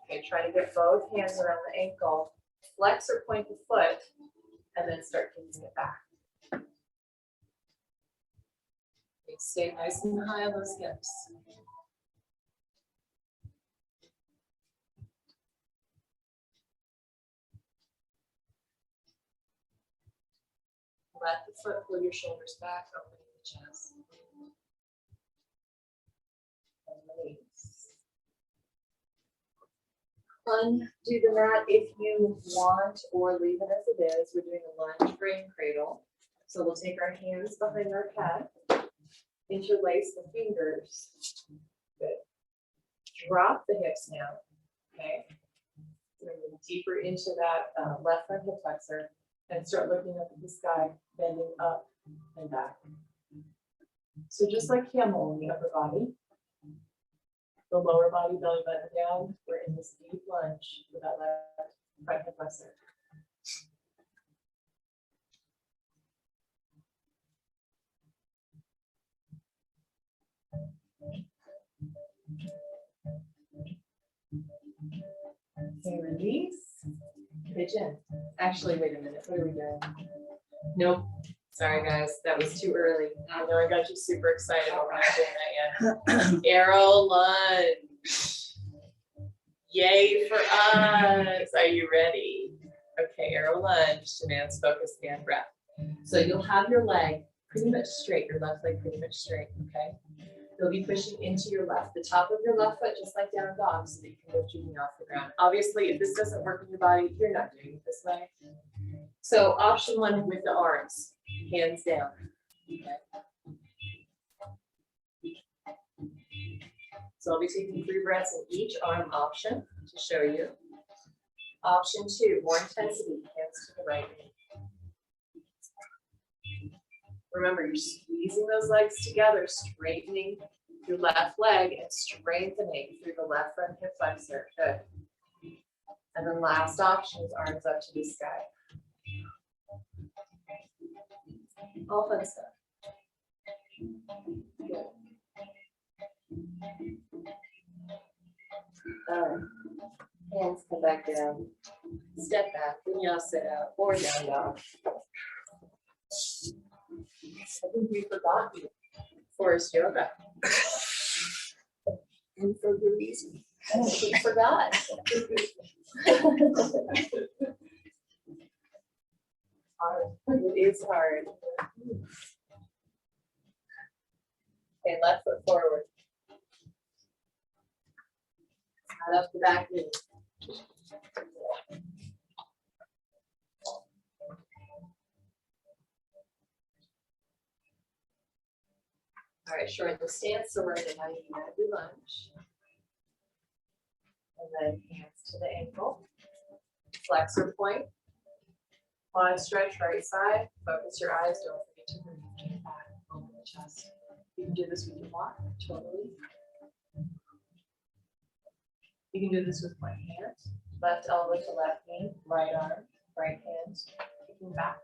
Okay, try to get both hands around the ankle. Flex or point the foot, and then start kicking it back. Okay, stay nice and high on those hips. Let the foot pull your shoulders back, opening the chest. Undo the mat if you want, or leave it as it is. We're doing a lunge brain cradle. So we'll take our hands behind our head, interlace the fingers. Good. Drop the hips now. Okay. We're going to move deeper into that left front hip flexor and start looking up at the sky, bending up and back. So just like camel in the upper body, the lower body, belly button down. We're in this deep lunge with that left front hip flexor. Okay, release. Pigeon. Actually, wait a minute. What are we doing? Nope. Sorry, guys. That was too early. I know I got you super excited, but we're not doing that yet. Arrow lunge. Yay for us. Are you ready? Okay, arrow lunge demands focus and breath. So you'll have your leg pretty much straight, your left leg pretty much straight, okay? You'll be pushing into your left, the top of your left foot, just like down dog, so that you can lift your knee off the ground. Obviously, if this doesn't work in your body, you're not doing it this way. So option one with the arms, hands down. Okay. So I'll be taking 3 breaths in each arm option to show you. Option 2, more intensity, hands to the right knee. Remember, you're squeezing those legs together, straightening your left leg and strengthening through the left front hip flexor. Good. And then last option is arms up to the sky. All fun stuff. Good. All right. Hands come back down. Step back. Vinyasa out or down dog. I think we forgot you. Forest yoga. And for good reason. We forgot. Hard. It is hard. Okay, left foot forward. Add up the back knee. All right, shorten the stance, so we're going to now you can do lunge. And then hands to the ankle. Flexor point. Quad stretch right side. Focus your eyes. Don't forget to breathe. Get back over the chest. You can do this with your walk, totally. You can do this with one hand. Left elbow to left knee, right arm, right hand, kicking back.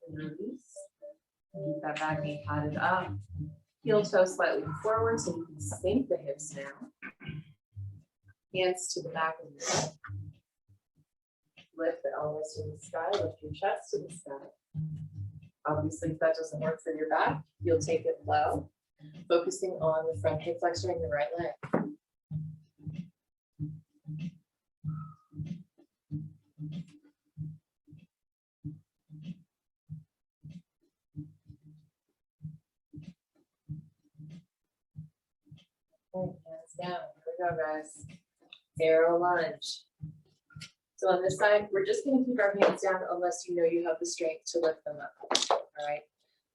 And release. Keep that back knee padded up. Heel toe slightly forward so you can sink the hips now. Hands to the back of your head. Lift the elbows to the sky, lift your chest to the sky. Obviously, if that doesn't work for your back, you'll take it low, focusing on the front hip flexor and your right leg. Okay, hands down. Here we go, guys. Arrow lunge. So on this side, we're just going to keep our hands down unless you know you have the strength to lift them up. All right.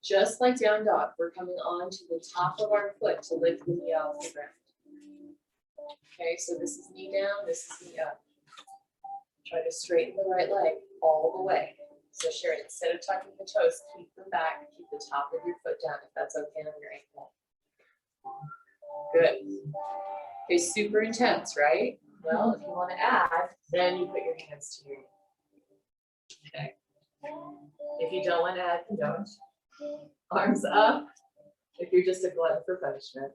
Just like down dog, we're coming on to the top of our foot to lift the knee off the ground. Okay, so this is knee down, this is knee up. Try to straighten the right leg all the way. So Sharon, instead of tucking the toes, keep them back, keep the top of your foot down if that's okay on your ankle. Good. Okay, super intense, right? Well, if you want to add, then you put your hands to your knee. Okay. If you don't want to add, then don't. Arms up if you're just a glutton for punishment.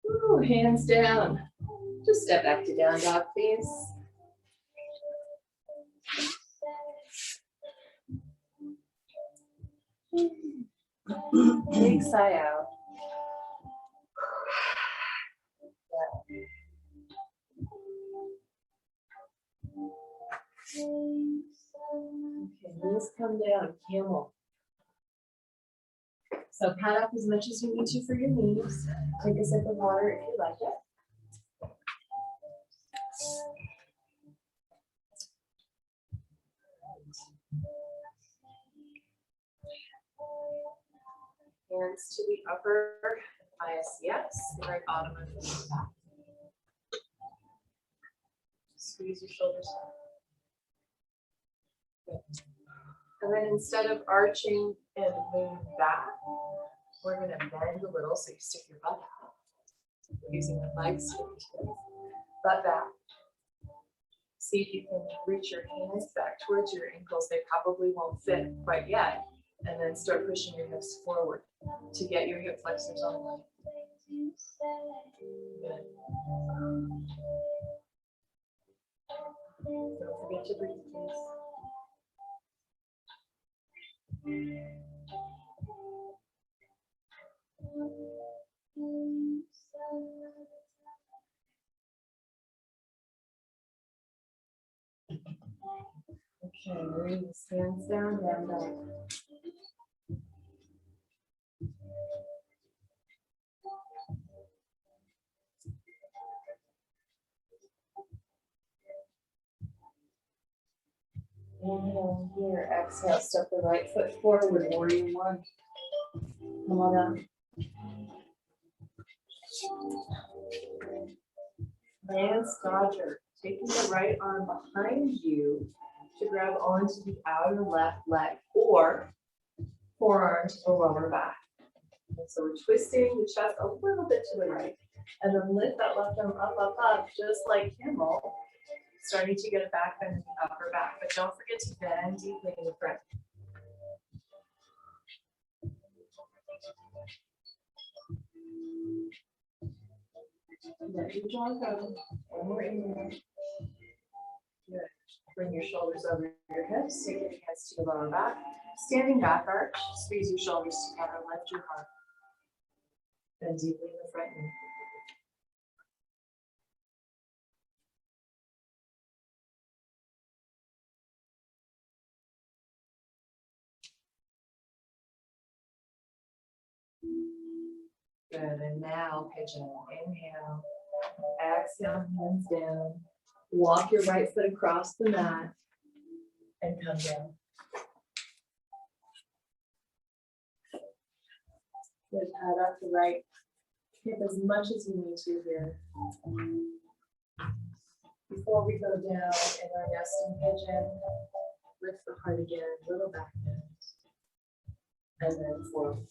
Ooh, hands down. Just step back to down dog, please. Big sigh out. Okay, knees come down, camel. So pad up as much as you need to for your knees. Take a sip of water if you like it. Hands to the upper ISCS, the right bottom of the back. Squeeze your shoulders up. Good. And then instead of arching and moving back, we're going to bend a little so you stick your butt out. Using the legs to reach this. Butt back. See if you can reach your hands back towards your ankles. They probably won't fit quite yet. And then start pushing your hips forward to get your hip flexors on line. Good. Don't forget to breathe, please. Okay, release, hands down, down dog. Inhale here, exhale, step the right foot forward, warrior one. Come on up. Lance Dodger, taking the right arm behind you to grab onto the outer left leg or forearm to the lower back. And so we're twisting the chest a little bit to the right and then lift that left arm up, up, up, just like camel. Starting to get a back bend in the upper back, but don't forget to bend deeply in the front. Let your jaw go. One more in there. Good. Bring your shoulders over your hips, take your hands to your lower back. Standing back arch, squeeze your shoulders together, lift your heart. Bend deeply in the front knee. Good, and now pigeon. Inhale, exhale, hands down. Walk your right foot across the mat and come down. Good, head up the right hip as much as you need to here. Before we go down in our nesting pigeon, lift the heart again, little back bend, and then forward.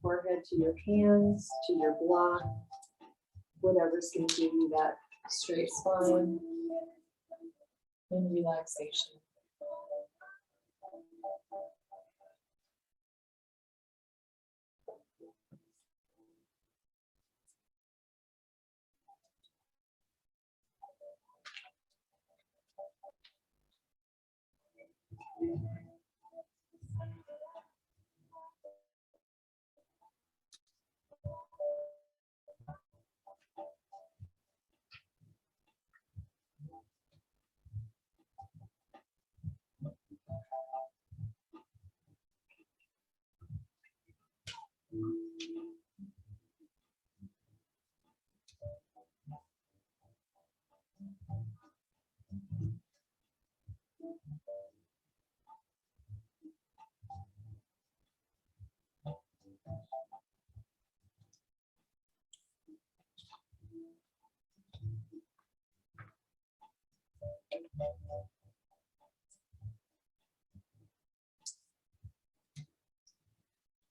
Forehead to your hands, to your block, whatever's going to give you that straight spine and relaxation.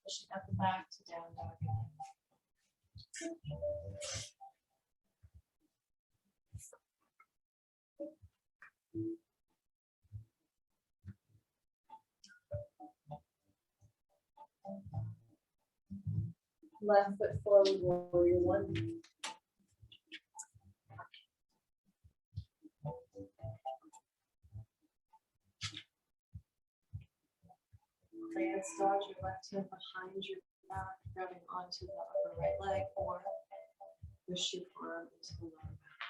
Pushing up the back to down dog. Left foot forward, warrior one. Lance, dodge your left hand behind your back, grabbing onto the upper right leg, or push your arm into the lower back.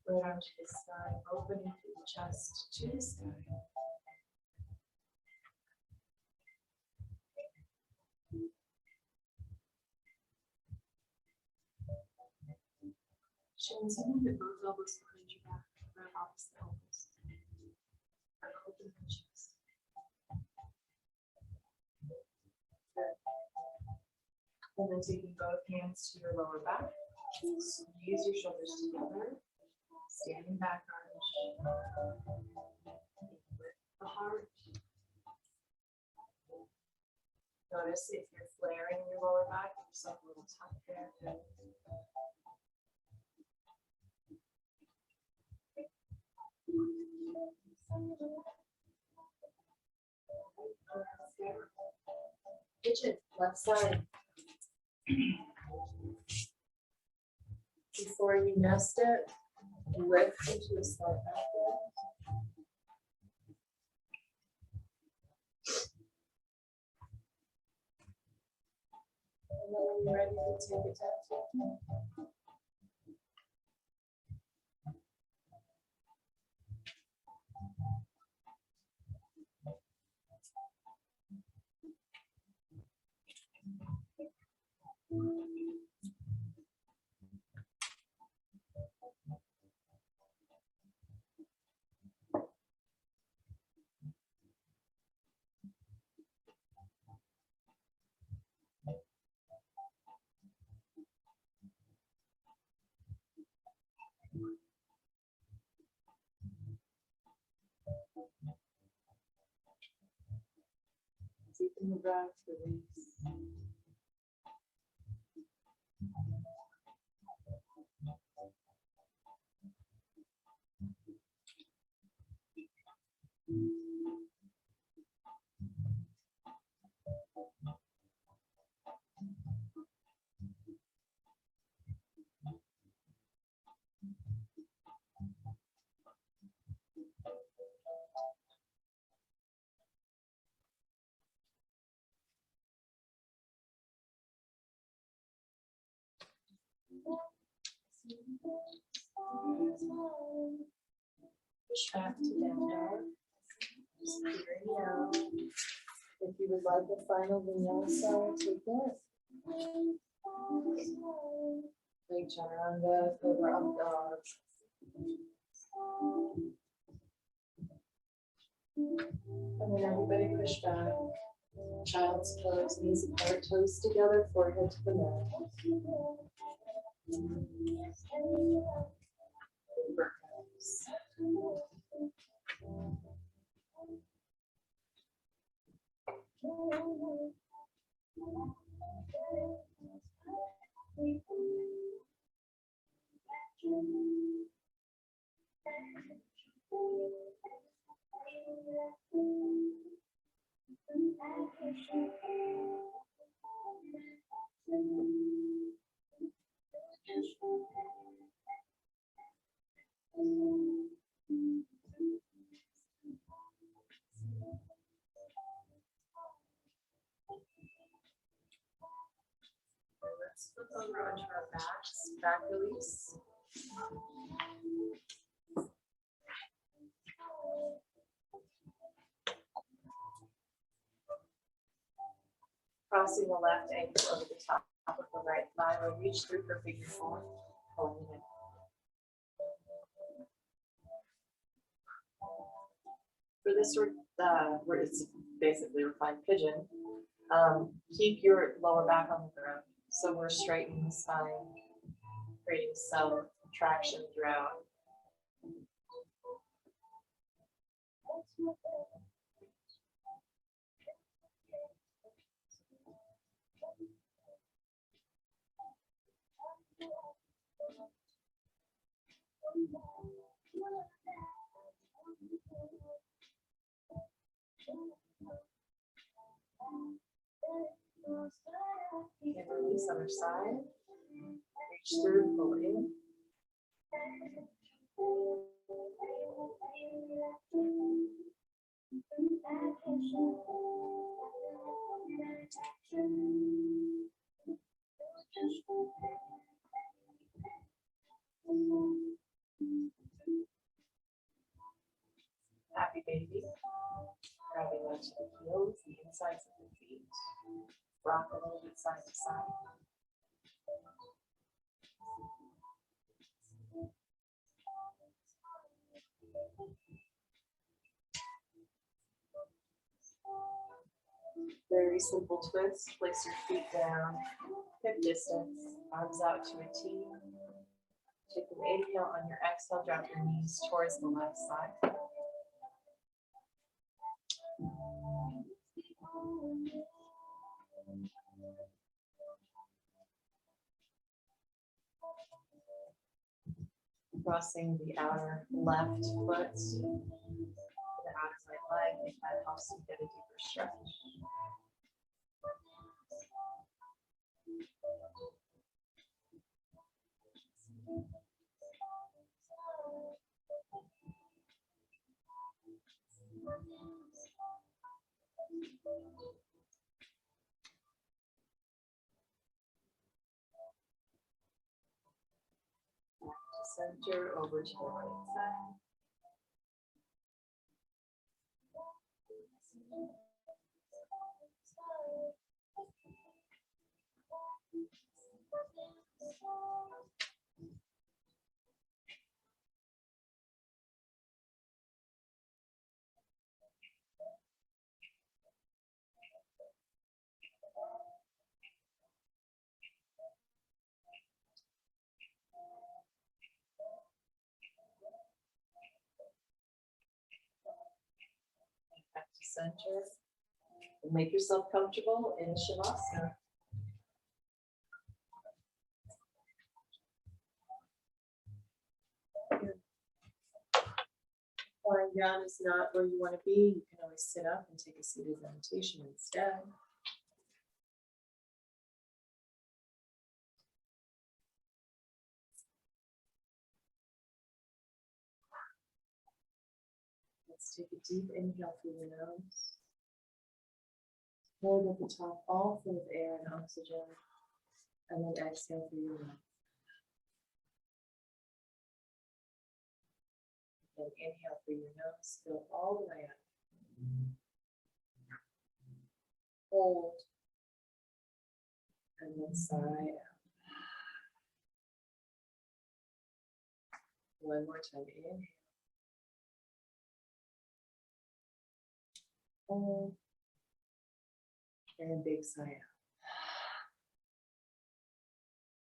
Right arm to the sky, opening through the chest to the sky. Shins, you move both elbows behind your back, grab opposite elbows. Open the chest. And then taking both hands to your lower back. Squeeze your shoulders together. Standing back arch. Lift the heart. Notice if you're flaring your lower back, give yourself a little tuck there. Pigeon, left side. Before you nest it, lift into a slight back bend. And then when you're ready to take it down. Deepen the breath, release. Push back to down dog. Just clearing out. If you would like a final vinyasa, take it. Big chaturanga, cobra up dog. And then everybody push back. Child's pose, knees apart, toes together, forehead to the mat. Cobra pose. Let's flip over onto our backs, back release. Crossing the left ankle over the top of the right thigh, we'll reach through for figure four, pulling it in. For this, where it's basically reclined pigeon, keep your lower back on the ground. So we're straightening the spine, creating some traction throughout. And release other side. Reach through, pull in. Happy baby. Grabbing onto the heels, the insides of the feet. Rock a little bit side to side. Very simple twist. Place your feet down, hip distance, arms out to a T. Take an inhale on your exhale, drop your knees towards the left side. Crossing the outer left foot to the outer right leg, if that helps you get a deeper stretch. Center over to the right side. Back to center. And make yourself comfortable in Shavasana. Lying down is not where you want to be. You can always sit up and take a seated meditation instead. Let's take a deep inhale through the nose. Hold at the top, all full of air and oxygen, and then exhale through your mouth. Again, inhale through your nose, fill all the way up. Hold. And then sigh out. One more time, inhale. Hold. And big sigh out.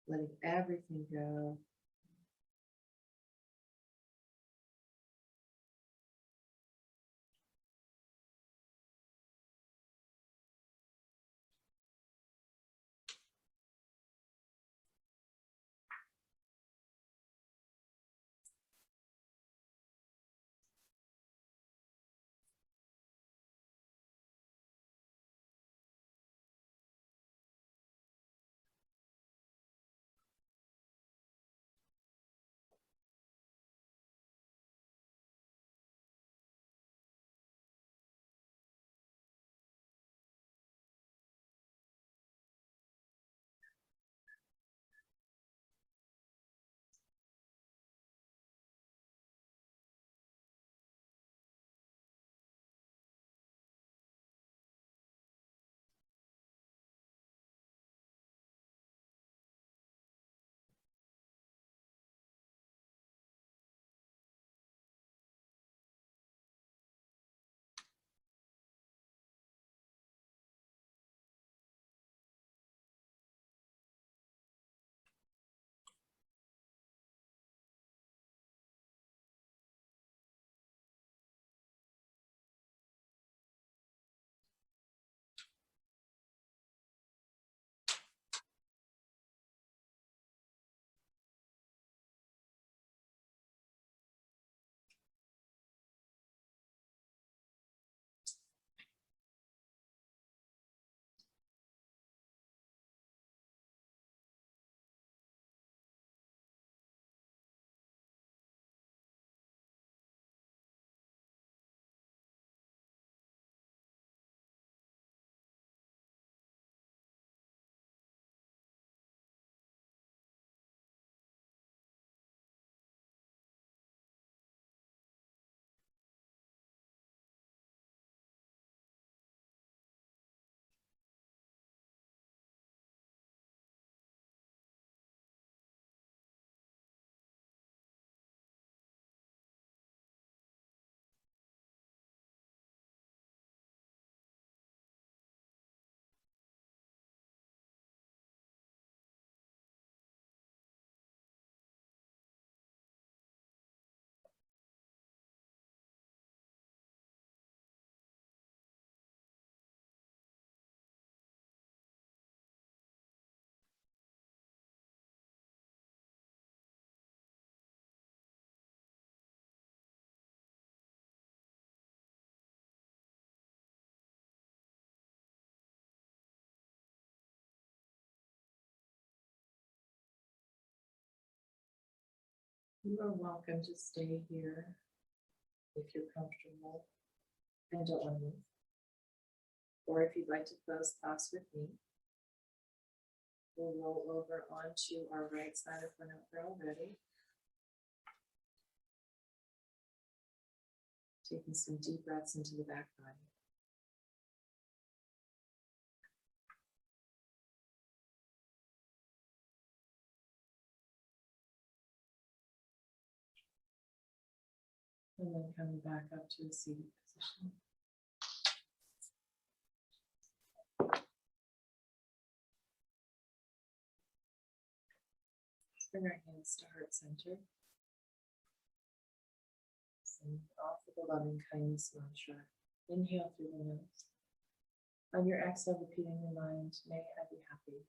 Letting everything go. You are welcome to stay here if you're comfortable and don't want to move. Or if you'd like to close class with me, we'll roll over onto our right side if we're not there already. Taking some deep breaths into the back body. And then coming back up to a seated position. Bring our hands to heart center. Send off with the loving kindness mantra. Inhale through the nose. On your exhale, repeat in your mind, may I be happy.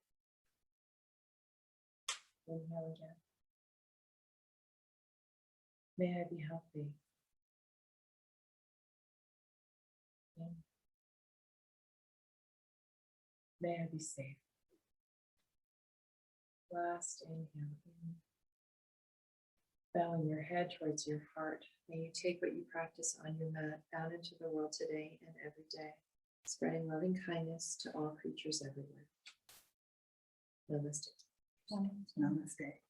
Inhale again. May I be healthy. May I be safe. Last inhale in. Bowing your head towards your heart. May you take what you practice on your mat out into the world today and every day, spreading loving kindness to all creatures everywhere. Namaste. Namaste.